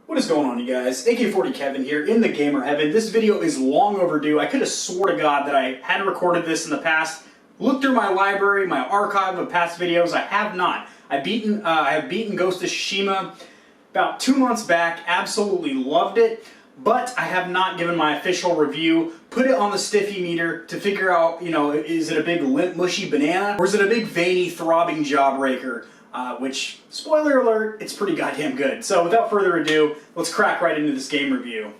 What is going on, you guys? AK-40 Kevin here in the gamer heaven. This video is long overdue. I could have swore to God that I had recorded this in the past. Looked through my library, my archive of past videos. I have not. I have beaten Ghost of Tsushima about 2 months back. Absolutely loved it. But I have not given my official review, put it on the stiffy meter to figure out, is it a big limp, mushy banana, or is it a big veiny, throbbing jawbreaker? Which, spoiler alert, it's pretty goddamn good. So without further ado, let's crack right into this game review.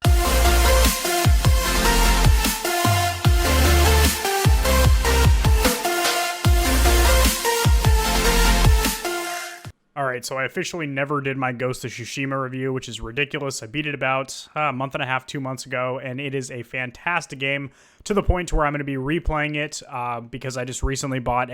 Alright, so I officially never did my Ghost of Tsushima review, which is ridiculous. I beat it about a month and a half, 2 months ago, and it is a fantastic game to the point to where I'm going to be replaying it because I just recently bought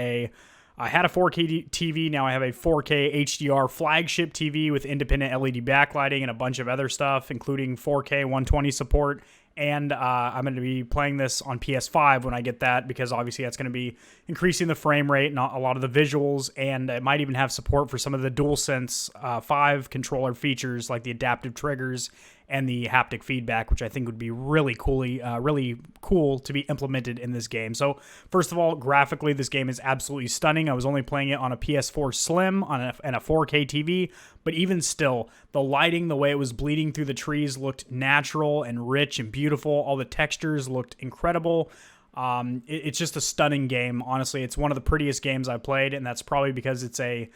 I had a 4K TV, now I have a 4K HDR flagship TV with independent LED backlighting and a bunch of other stuff, including 4K 120 support. And I'm going to be playing this on PS5 when I get that, because obviously that's going to be increasing the frame rate, not a lot of the visuals, and it might even have support for some of the DualSense 5 controller features like the adaptive triggers and the haptic feedback, which I think would be really cool to be implemented in this game. So first of all, graphically, this game is absolutely stunning. I was only playing it on a PS4 Slim and a 4K TV, but even still, the lighting, the way it was bleeding through the trees looked natural and rich and beautiful. All the textures looked incredible. It's just a stunning game. Honestly, it's one of the prettiest games I've played, and that's probably because it's a,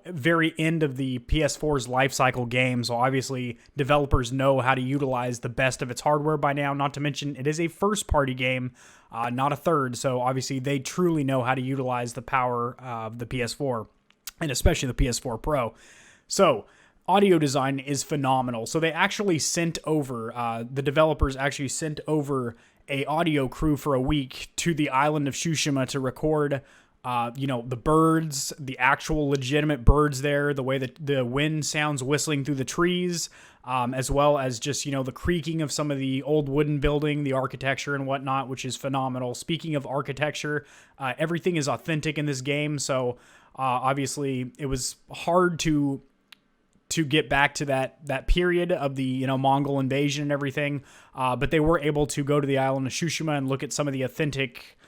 very end of the PS4's life cycle game. So obviously developers know how to utilize the best of its hardware by now, not to mention it is a first party game, not a third. So obviously they truly know how to utilize the power of the PS4 and especially the PS4 Pro. So audio design is phenomenal. So they actually sent over, the developers actually sent over a audio crew for a week to the island of Tsushima to record, the birds, the actual legitimate birds there, the way that the wind sounds whistling through the trees, as well as just, the creaking of some of the old wooden building, the architecture and whatnot, which is phenomenal. Speaking of architecture, everything is authentic in this game. So obviously it was hard to get back to that period of the Mongol invasion and everything, but they were able to go to the island of Tsushima and look at some of the authentic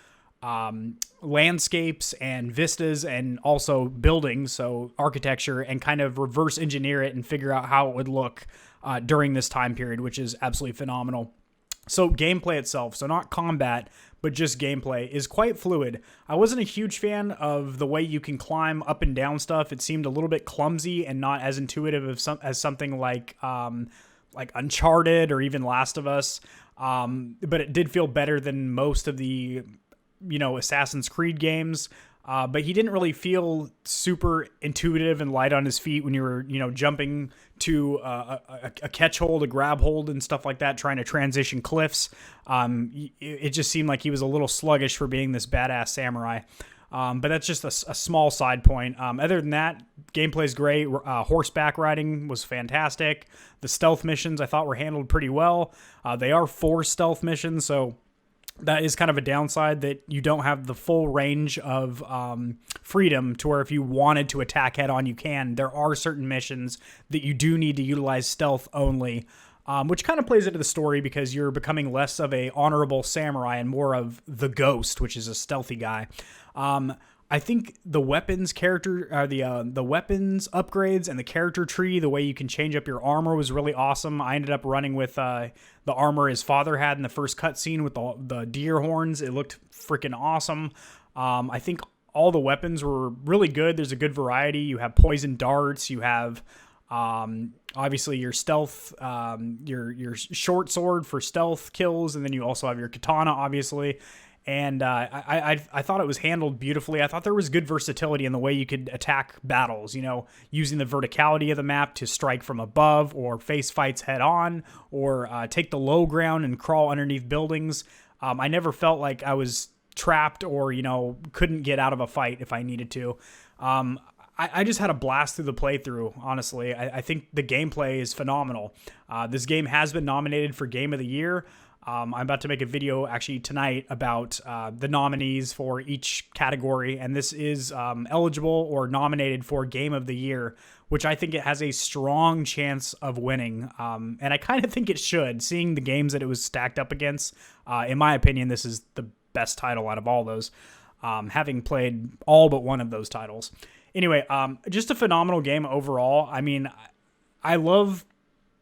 landscapes and vistas and also buildings, so architecture, and kind of reverse engineer it and figure out how it would look during this time period, which is absolutely phenomenal. So gameplay itself, so not combat, but just gameplay, is quite fluid. I wasn't a huge fan of the way you can climb up and down stuff. It seemed a little bit clumsy and not as intuitive as something like Uncharted or even Last of Us. But it did feel better than most of the Assassin's Creed games. But he didn't really feel super intuitive and light on his feet when you were, jumping to a catch hold, a grab hold, and stuff like that, trying to transition cliffs. It just seemed like he was a little sluggish for being this badass samurai. But that's just a small side point. Other than that, gameplay's great. Horseback riding was fantastic. The stealth missions I thought were handled pretty well. They are 4 stealth missions, so that is kind of a downside, that you don't have the full range of freedom to where if you wanted to attack head on, you can. There are certain missions that you do need to utilize stealth only, which kind of plays into the story because you're becoming less of a honorable samurai and more of the ghost, which is a stealthy guy. I think the weapons the weapons upgrades and the character tree, the way you can change up your armor, was really awesome. I ended up running with the armor his father had in the first cutscene with the deer horns. It looked freaking awesome. I think all the weapons were really good. There's a good variety. You have poison darts. You have obviously your stealth, your short sword for stealth kills, and then you also have your katana, obviously. And I thought it was handled beautifully. I thought there was good versatility in the way you could attack battles, using the verticality of the map to strike from above or face fights head on, or take the low ground and crawl underneath buildings. I never felt like I was trapped or, couldn't get out of a fight if I needed to. I just had a blast through the playthrough, honestly. I think the gameplay is phenomenal. This game has been nominated for Game of the Year. I'm about to make a video actually tonight about the nominees for each category, and this is eligible or nominated for Game of the Year, which I think it has a strong chance of winning, and I kind of think it should, seeing the games that it was stacked up against. In my opinion, this is the best title out of all those, having played all but one of those titles. Anyway, just a phenomenal game overall. I mean, I love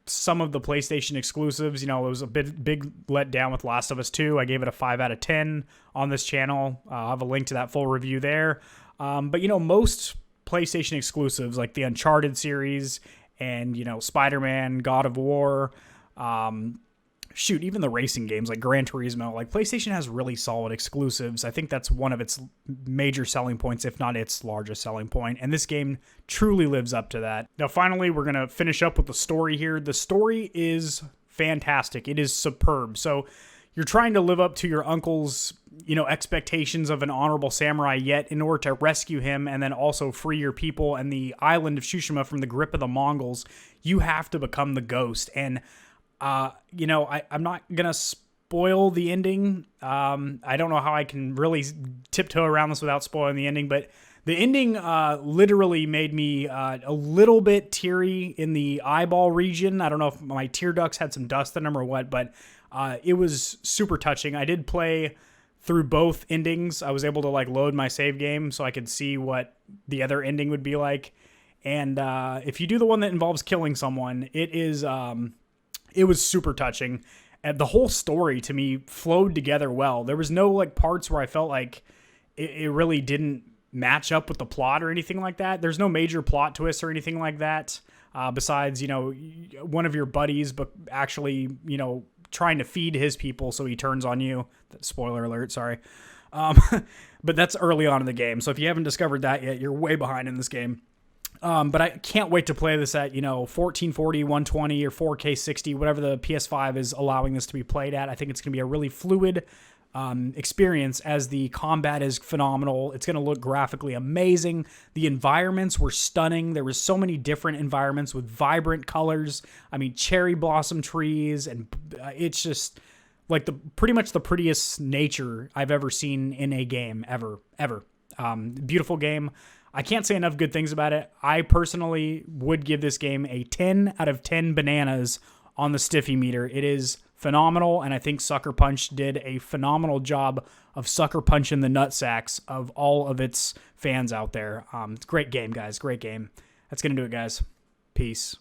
some of the PlayStation exclusives. You know, it was a big letdown with Last of Us 2. I gave it a 5 out of 10 on this channel. I'll have a link to that full review there. But, you know, most PlayStation exclusives like the Uncharted series and, you know, Spider-Man, God of War, even the racing games like Gran Turismo, like PlayStation has really solid exclusives. I think that's one of its major selling points, if not its largest selling point. And this game truly lives up to that. Now, finally, we're going to finish up with the story here. The story is fantastic. It is superb. So you're trying to live up to your uncle's, you know, expectations of an honorable samurai, yet in order to rescue him and then also free your people and the island of Tsushima from the grip of the Mongols, you have to become the ghost. And you know, I'm not going to spoil the ending. I don't know how I can really tiptoe around this without spoiling the ending, but the ending literally made me a little bit teary in the eyeball region. I don't know if my tear ducts had some dust in them or what, but it was super touching. I did play through both endings. I was able to like load my save game so I could see what the other ending would be like. And if you do the one that involves killing someone, it was super touching. And the whole story to me flowed together well. There was no like parts where I felt like it really didn't match up with the plot or anything like that. There's no major plot twists or anything like that. Besides, you know, one of your buddies, but actually, you know, trying to feed his people, so he turns on you. Spoiler alert, sorry. But that's early on in the game. So if you haven't discovered that yet, you're way behind in this game. But I can't wait to play this at, you know, 1440, 120, or 4K 60, whatever the PS5 is allowing this to be played at. I think it's going to be a really fluid experience, as the combat is phenomenal. It's going to look graphically amazing. The environments were stunning. There was so many different environments with vibrant colors. I mean, cherry blossom trees, and it's just like pretty much the prettiest nature I've ever seen in a game ever. Beautiful game. I can't say enough good things about it. I personally would give this game a 10 out of 10 bananas on the Stiffy meter. It is phenomenal, and I think Sucker Punch did a phenomenal job of sucker punching the nutsacks of all of its fans out there. It's a great game, guys. Great game. That's going to do it, guys. Peace.